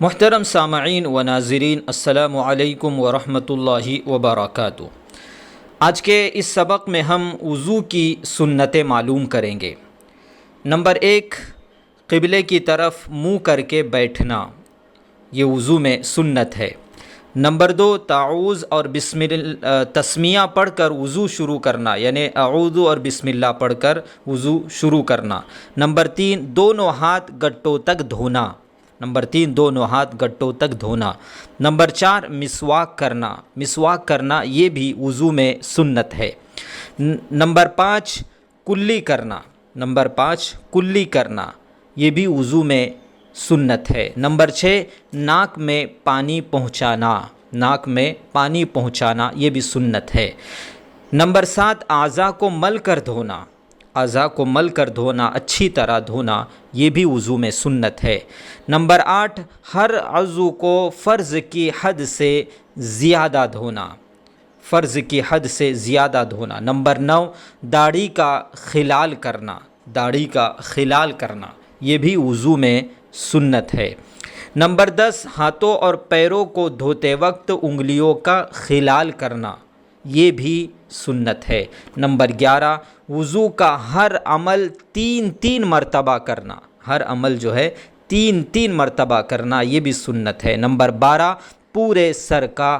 محترم سامعین و ناظرین، السلام علیکم ورحمۃ اللہ وبرکاتہ۔ آج کے اس سبق میں ہم وضو کی سنتیں معلوم کریں گے۔ نمبر 1، قبلے کی طرف منہ کر کے بیٹھنا، یہ وضو میں سنت ہے۔ نمبر 2، تعوذ اور تسمیہ پڑھ کر وضو شروع کرنا، یعنی اعوذ اور بسم اللہ پڑھ کر وضو شروع کرنا۔ نمبر 3، دونوں ہاتھ گٹوں تک دھونا۔ نمبر 4، مسواک کرنا یہ بھی وضو میں سنت ہے۔ نمبر 5، کلی کرنا یہ بھی وضو میں سنت ہے۔ نمبر 6، ناک میں پانی پہنچانا یہ بھی سنت ہے۔ نمبر 7، اعضاء کو مل کر دھونا، اچھی طرح دھونا، یہ بھی وضو میں سنت ہے۔ نمبر 8، ہر عضو کو فرض کی حد سے زیادہ دھونا۔ نمبر 9، داڑھی کا خلال کرنا یہ بھی وضو میں سنت ہے۔ نمبر 10، ہاتھوں اور پیروں کو دھوتے وقت انگلیوں کا خلال کرنا یہ بھی سنت ہے۔ نمبر 11، وضو کا ہر عمل تین مرتبہ کرنا یہ بھی سنت ہے۔ نمبر 12، پورے سر کا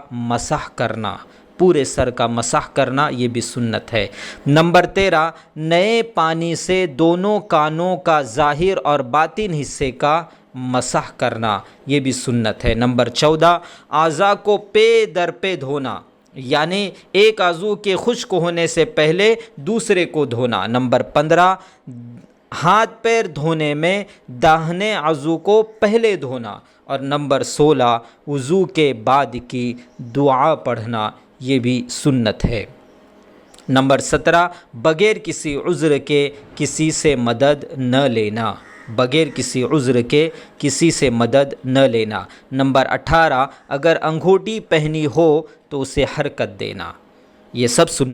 مسح کرنا یہ بھی سنت ہے۔ نمبر 13، نئے پانی سے دونوں کانوں کا ظاہر اور باطن حصے کا مسح کرنا یہ بھی سنت ہے۔ نمبر 14، اعضاء کو پے در پے دھونا، یعنی ایک عضو کے خشک ہونے سے پہلے دوسرے کو دھونا۔ نمبر 15، ہاتھ پیر دھونے میں داہنے عضو کو پہلے دھونا۔ اور نمبر 16، وضو کے بعد کی دعا پڑھنا یہ بھی سنت ہے۔ نمبر 17، بغیر کسی عذر کے کسی سے مدد نہ لینا۔ نمبر 18، اگر انگوٹھی پہنی ہو تو اسے حرکت دینا۔ یہ سب